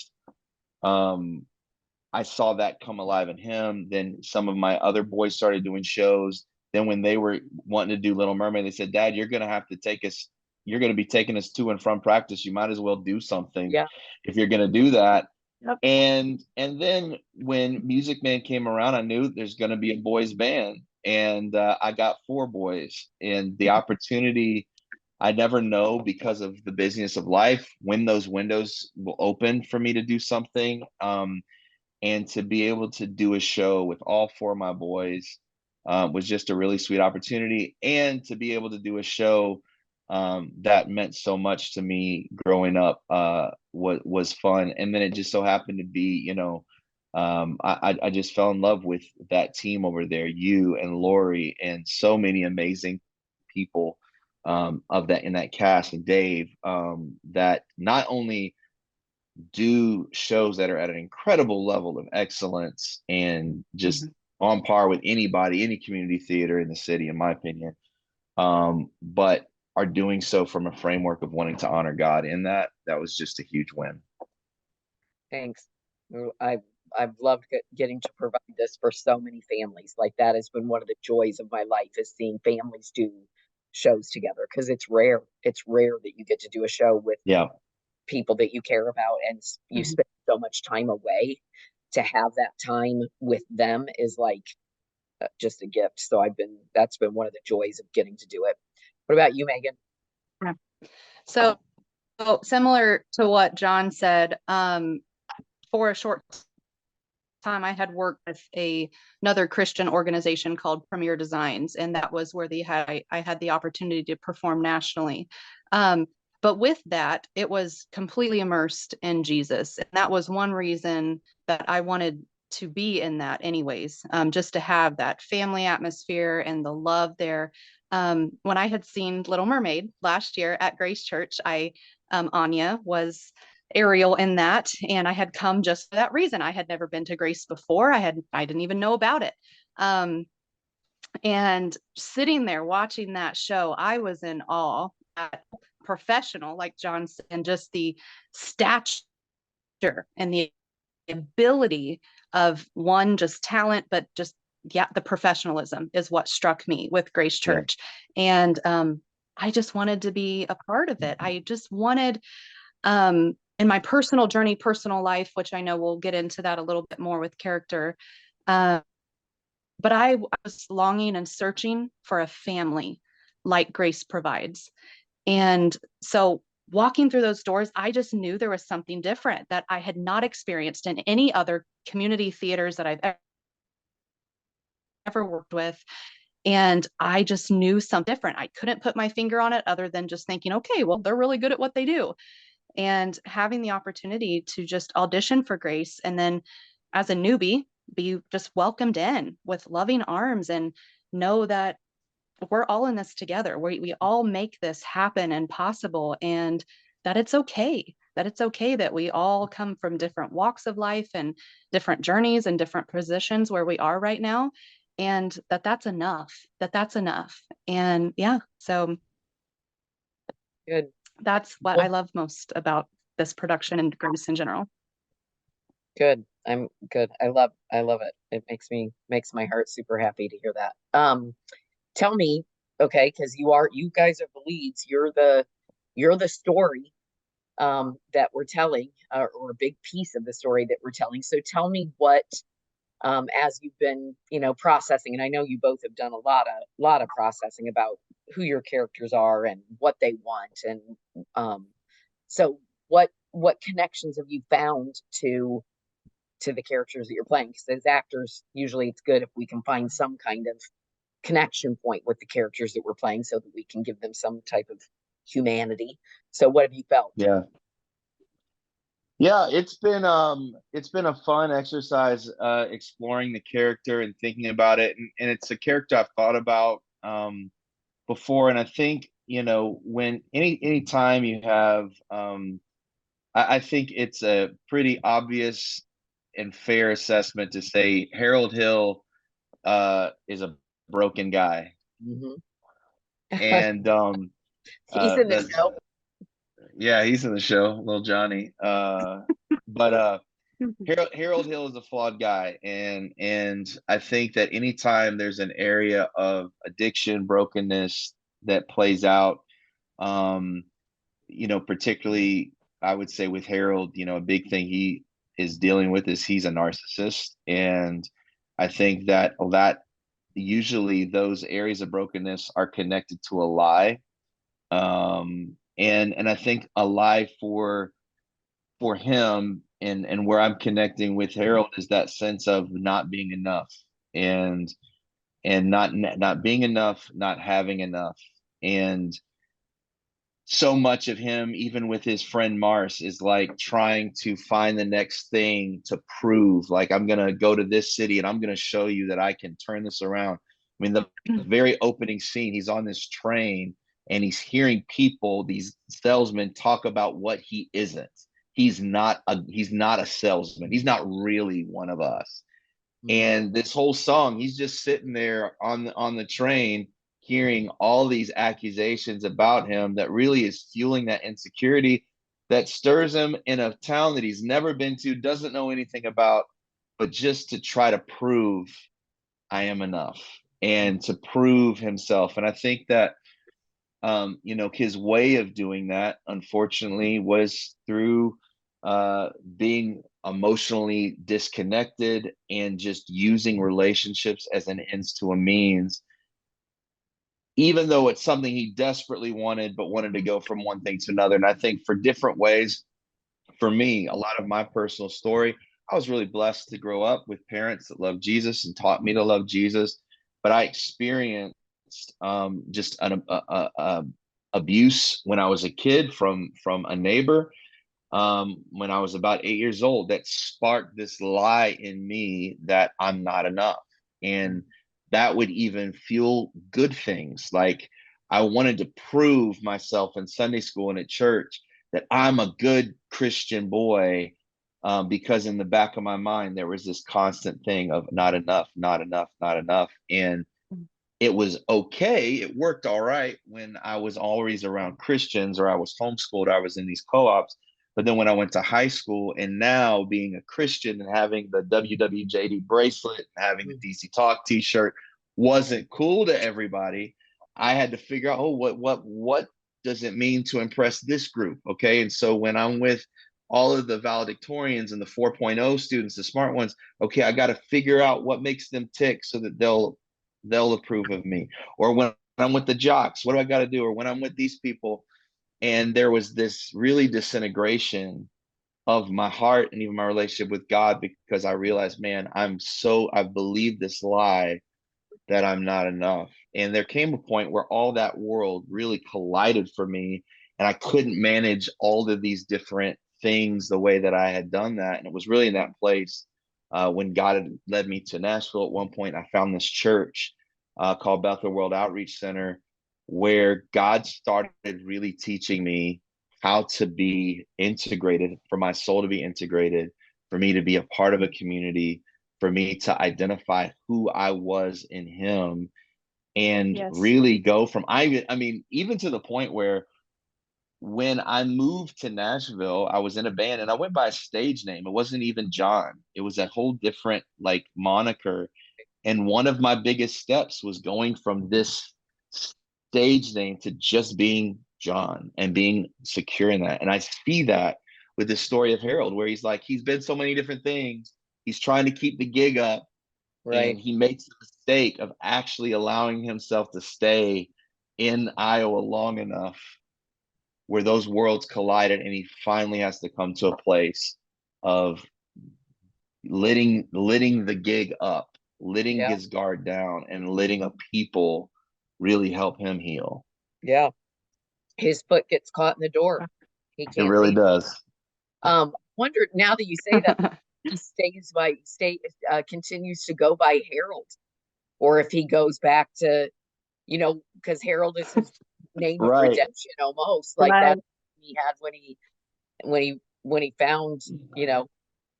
I saw that come alive in him. Then some of my other boys started doing shows. Then when they were wanting to do Little Mermaid, they said, Dad, you're going to be taking us to and from practice. You might as well do something if you're going to do that. Yep. And then when Music Man came around, I knew there's going to be a boys band, and I got 4 boys. And the opportunity, I never know because of the busyness of life when those windows will open for me to do something. And to be able to do a show with all 4 of my boys was just a really sweet opportunity. And to be able to do a show that meant so much to me growing up was fun. And then it just so happened to be, I just fell in love with that team over there, you and Lori and so many amazing people of that in that cast, and Dave, that not only do shows that are at an incredible level of excellence and just on par with anybody, any community theater in the city, in my opinion, but are doing so from a framework of wanting to honor God. And that was just a huge win. Thanks. I've loved getting to provide this for so many families. Like, that has been one of the joys of my life, is seeing families do shows together, because it's rare. It's rare that you get to do a show with people that you care about and you spend so much time away. To have that time with them is like just a gift. So that's been one of the joys of getting to do it. What about you, Megan? So similar to what John said, for a short time, I had worked with another Christian organization called Premier Designs, and that was where I had the opportunity to perform nationally. But with that, it was completely immersed in Jesus. And that was one reason that I wanted to be in that anyways, just to have that family atmosphere and the love there. When I had seen Little Mermaid last year at Grace Church, Anya was Ariel in that, and I had come just for that reason. I had never been to Grace before. I didn't even know about it. And sitting there watching that show, I was in awe at professional, like John said, and just the stature and the ability of one, just talent, but just, yeah, the professionalism is what struck me with Grace Yeah. Church. And I just wanted to be a part of it. I just wanted, in my personal journey, personal life, which I know we'll get into that a little bit more with character. But I was longing and searching for a family like Grace provides. And so walking through those doors, I just knew there was something different that I had not experienced in any other community theaters that I've ever worked with. And I just knew something different. I couldn't put my finger on it other than just thinking, okay, well, they're really good at what they do. And having the opportunity to just audition for Grace, and then as a newbie, be just welcomed in with loving arms, and know that we're all in this together. We all make this happen and possible, and that it's okay. That it's okay that we all come from different walks of life and different journeys and different positions where we are right now, and that's enough. That's enough. And yeah, so Good. that's what I love most about this production and Grace in general. Good. I'm good. I love it. It makes my heart super happy to hear that. Tell me, okay, because you guys are the leads. You're the story that we're telling, or a big piece of the story that we're telling. So tell me what, as you've been, processing, and I know you both have done a lot of processing about who your characters are and what they want, and so what connections have you found to the characters that you're playing? Because as actors, usually it's good if we can find some kind of connection point with the characters that we're playing so that we can give them some type of humanity. So what have you felt? Yeah. It's been a fun exercise exploring the character and thinking about it. And it's a character I've thought about before. And I think, when any time you have I think it's a pretty obvious and fair assessment to say Harold Hill is a broken guy. Mhm. And He's in the that's show. yeah, he's in the show, little Johnny. But Harold Hill is a flawed guy, and I think that anytime there's an area of addiction, brokenness that plays out, particularly I would say with Harold, a big thing he is dealing with is he's a narcissist, and I think that usually those areas of brokenness are connected to a lie, and I think a lie for him, and where I'm connecting with Harold is that sense of not being enough, and not being enough, not having enough. And so much of him, even with his friend Mars, is like trying to find the next thing to prove, like, I'm gonna go to this city and I'm gonna show you that I can turn this around. I mean, the very opening scene, he's on this train and he's hearing people, these salesmen, talk about what he isn't. He's not a salesman. He's not really one of us. And this whole song, he's just sitting there on the train, hearing all these accusations about him that really is fueling that insecurity that stirs him in a town that he's never been to, doesn't know anything about, but just to try to prove I am enough and to prove himself. And I think that his way of doing that, unfortunately, was through being emotionally disconnected and just using relationships as an ends to a means, even though it's something he desperately wanted, but wanted to go from one thing to another. And I think for different ways, for me, a lot of my personal story, I was really blessed to grow up with parents that loved Jesus and taught me to love Jesus. But I experienced just an abuse when I was a kid from a neighbor, when I was about 8 years old, that sparked this lie in me that I'm not enough. And that would even fuel good things. Like, I wanted to prove myself in Sunday school and at church that I'm a good Christian boy, because in the back of my mind, there was this constant thing of not enough, not enough, not enough. And it was okay. It worked all right when I was always around Christians or I was homeschooled, I was in these co-ops. But then when I went to high school and now being a Christian and having the WWJD bracelet and having the DC Talk t-shirt wasn't cool to everybody, I had to figure out, oh, what does it mean to impress this group? Okay. And so when I'm with all of the valedictorians and the 4.0 students, the smart ones, okay, I got to figure out what makes them tick so that they'll approve of me. Or when I'm with the jocks, what do I got to do? Or when I'm with these people. And there was this really disintegration of my heart and even my relationship with God, because I realized, man, I believed this lie that I'm not enough. And there came a point where all that world really collided for me, and I couldn't manage all of these different things the way that I had done that. And it was really in that place when God had led me to Nashville at one point. I found this church called Bethel World Outreach Center, where God started really teaching me how to be integrated, for my soul to be integrated, for me to be a part of a community, for me to identify who I was in Him, and Yes. really go from, I mean, even to the point where when I moved to Nashville, I was in a band and I went by a stage name. It wasn't even John. It was a whole different like moniker. And one of my biggest steps was going from this stage name to just being John and being secure in that. And I see that with the story of Harold, where he's like, he's been so many different things. He's trying to keep the gig up. Right. And he makes the mistake of actually allowing himself to stay in Iowa long enough where those worlds collided, and he finally has to come to a place of letting the gig up, letting Yeah. his guard down, and letting a people really help him heal. Yeah. His foot gets caught in the door. He It can't really leave. does. Wonder now that you say that, he continues to go by Harold, or if he goes back to, because Harold is his name of Right. redemption, almost like Right. that he had when he found,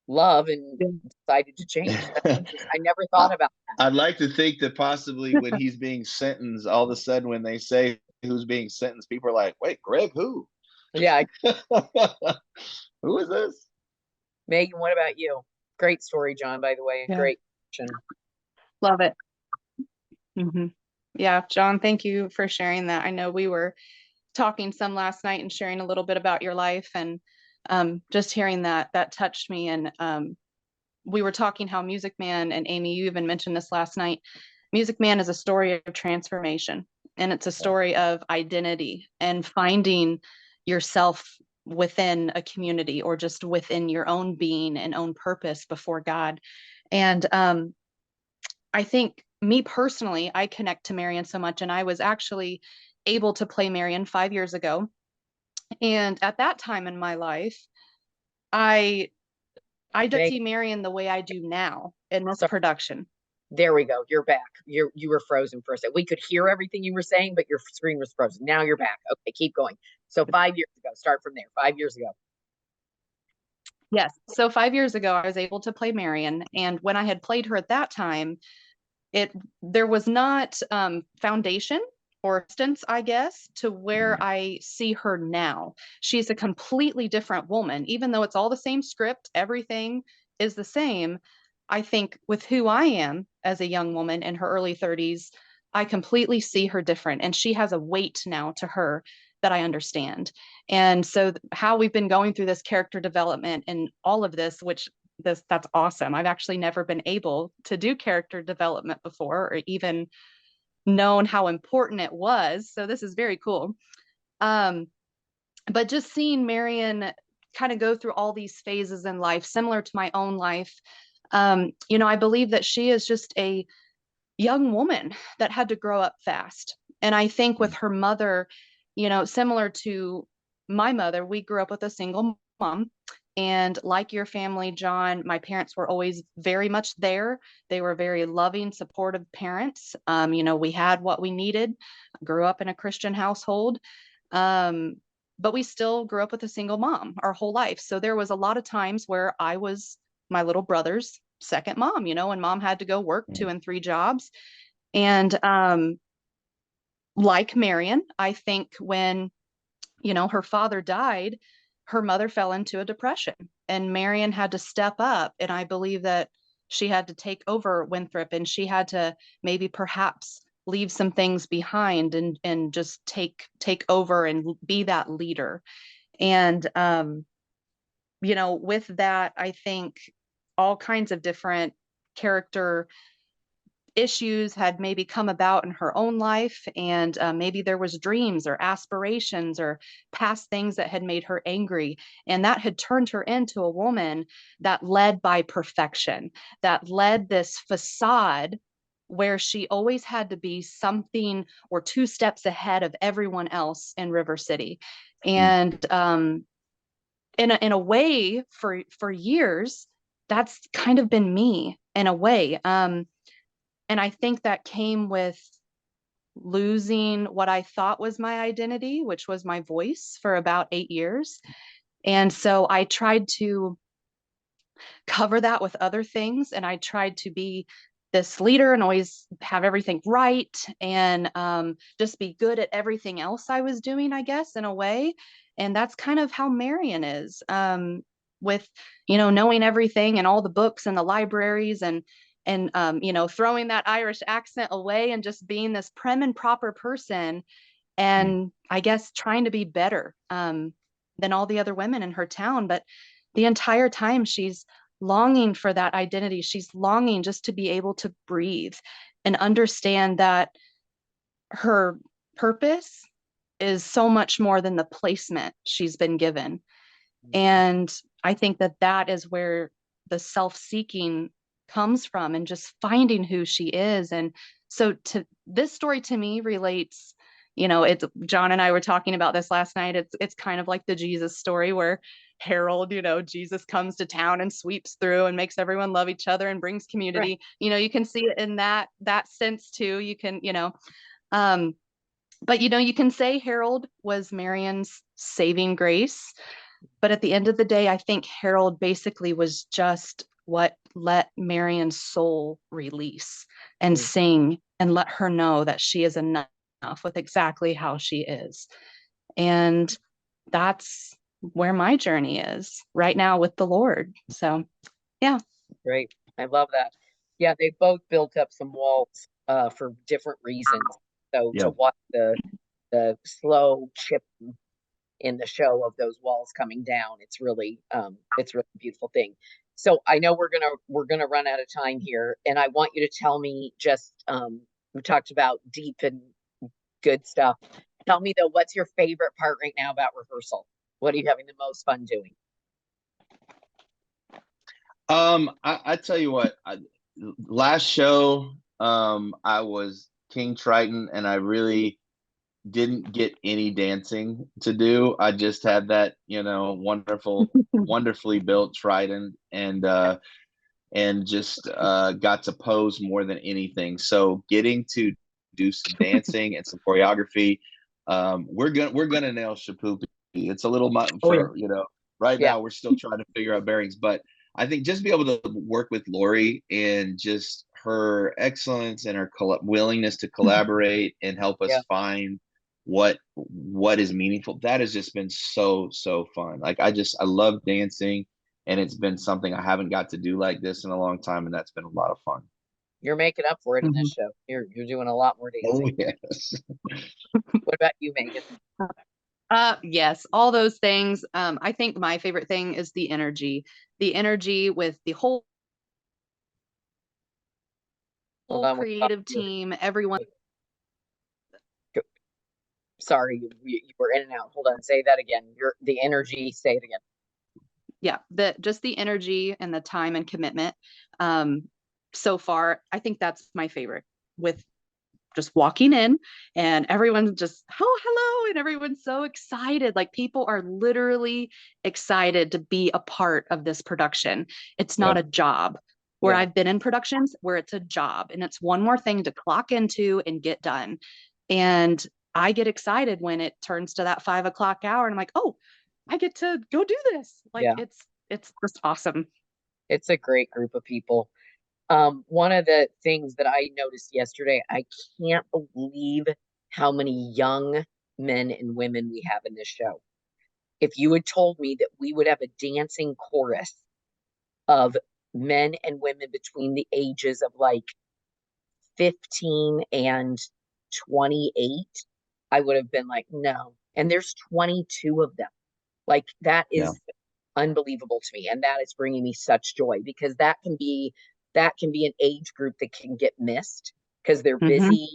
love and decided to change. I never thought about that. I'd like to think that possibly when he's being sentenced, all of a sudden when they say who's being sentenced, people are like, wait, Greg, who? Yeah. Who is this? Megan, what about you? Great story, John, by the way, and Yeah. great question. Love it. Yeah, John, thank you for sharing that. I know we were talking some last night and sharing a little bit about your life, and just hearing that touched me. And we were talking how Music Man, and Amy, you even mentioned this last night. Music Man is a story of transformation, and it's a story of identity and finding yourself within a community, or just within your own being and own purpose before God. And I think, me personally, I connect to Marion so much, and I was actually able to play Marion 5 years ago. And at that time in my life, I don't see Marion the way I do now in this production. There we go. You're back. You were frozen for a second. We could hear everything you were saying, but your screen was frozen. Now you're back. Okay, keep going. So 5 years ago, start from there. 5 years ago. Yes. So 5 years ago, I was able to play Marion. And when I had played her at that time, there was not foundation or instance, I guess, to where I see her now. She's a completely different woman, even though it's all the same script, everything is the same. I think with who I am as a young woman in her early 30s, I completely see her different. And she has a weight now to her that I understand. And so how we've been going through this character development and all of this, that's awesome. I've actually never been able to do character development before, or even known how important it was. So this is very cool. But just seeing Marion kind of go through all these phases in life, similar to my own life, I believe that she is just a young woman that had to grow up fast. And I think with her mother, similar to my mother, we grew up with a single mom. And like your family, John, my parents were always very much there. They were very loving, supportive parents. We had what we needed. Grew up in a Christian household. But we still grew up with a single mom our whole life. So there was a lot of times where I was my little brother's second mom, and mom had to go work 2 and 3 jobs. And like Marion, I think when, her father died, her mother fell into a depression, and Marion had to step up. And I believe that she had to take over Winthrop, and she had to maybe perhaps leave some things behind and just take over and be that leader. And with that, I think all kinds of different character issues had maybe come about in her own life, and maybe there was dreams or aspirations or past things that had made her angry, and that had turned her into a woman that led by perfection, that led this facade where she always had to be something or two steps ahead of everyone else in River City. And in a way, for years, that's kind of been me in a way. And I think that came with losing what I thought was my identity, which was my voice, for about 8 years. And so I tried to cover that with other things. And I tried to be this leader and always have everything right, and just be good at everything else I was doing, I guess, in a way. And that's kind of how Marion is, with, knowing everything and all the books and the libraries, and throwing that Irish accent away and just being this prim and proper person. And I guess trying to be better than all the other women in her town. But the entire time she's longing for that identity. She's longing just to be able to breathe and understand that her purpose is so much more than the placement she's been given. And I think that that is where the self-seeking comes from, and just finding who she is. And so to this story, to me, relates, it's, John and I were talking about this last night. It's kind of like the Jesus story, where Harold, Jesus comes to town and sweeps through and makes everyone love each other and brings community. Right. You can see it in that sense too. You can, but you can say Harold was Marion's saving grace. But at the end of the day, I think Harold basically was just what let Marion's soul release and sing, and let her know that she is enough with exactly how she is. And that's where my journey is right now with the Lord. So, yeah. Great. I love that. Yeah, they both built up some walls for different reasons. So to watch the slow chip in the show of those walls coming down, it's really a beautiful thing. So I know we're gonna run out of time here, and I want you to tell me just we talked about deep and good stuff. Tell me though, what's your favorite part right now about rehearsal? What are you having the most fun doing? I tell you what, last show, I was King Triton, and I really didn't get any dancing to do. I just had that, wonderfully built Triton, and just got to pose more than anything. So getting to do some dancing and some choreography, we're gonna nail Shipoopi. It's a little much for right now. We're still trying to figure out bearings, but I think just be able to work with Lori, and just her excellence and her willingness to collaborate and help us find what is meaningful. That has just been so fun. Like I love dancing, and it's been something I haven't got to do like this in a long time, and that's been a lot of fun. You're making up for it in this show. You're doing a lot more dancing. Oh yes. What about you, Megan? Yes, all those things. I think my favorite thing is the energy with the whole creative team, everyone. Sorry, you were in and out. Hold on, say that again. The energy, say it again. Yeah, just the energy and the time and commitment. So far, I think that's my favorite, with just walking in and everyone's just, oh, hello. And everyone's so excited. Like people are literally excited to be a part of this production. It's not a job, where I've been in productions where it's a job and it's one more thing to clock into and get done. And I get excited when it turns to that 5 o'clock hour, and I'm like, oh, I get to go do this. Like it's just awesome. It's a great group of people. One of the things that I noticed yesterday, I can't believe how many young men and women we have in this show. If you had told me that we would have a dancing chorus of men and women between the ages of like 15 and 28, I would have been like, no. And there's 22 of them. Like that Yeah. is unbelievable to me. And that is bringing me such joy because that can be an age group that can get missed because they're Mhm. busy.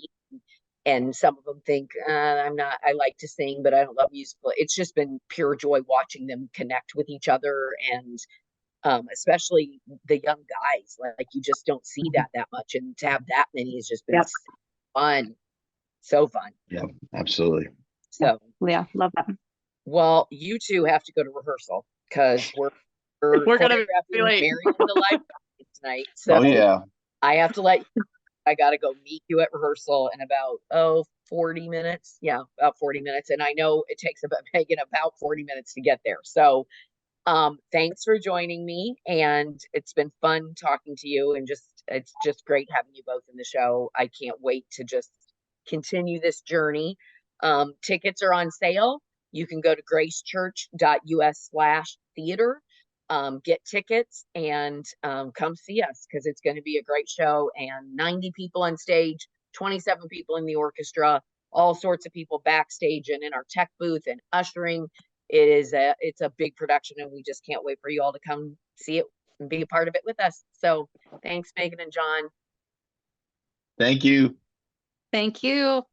And some of them think, I like to sing, but I don't love musical. It's just been pure joy watching them connect with each other. And especially the young guys, like you just don't see that much. And to have that many has just been Yep. fun. So fun. Yeah, absolutely. So, Yeah, love that. well, you two have to go to rehearsal because we're We're gonna be choreographing late. Mary in the Life tonight. So Oh, yeah. I have to let you, I gotta go meet you at rehearsal in about 40 minutes. Yeah, about 40 minutes. And I know it takes about Megan about 40 minutes to get there. So thanks for joining me. And it's been fun talking to you and it's just great having you both in the show. I can't wait to just continue this journey. Tickets are on sale. You can go to gracechurch.us/theater, get tickets and come see us because it's going to be a great show and 90 people on stage, 27 people in the orchestra, all sorts of people backstage and in our tech booth and ushering. It's a big production and we just can't wait for you all to come see it and be a part of it with us. So thanks, Megan and John. Thank you. Thank you.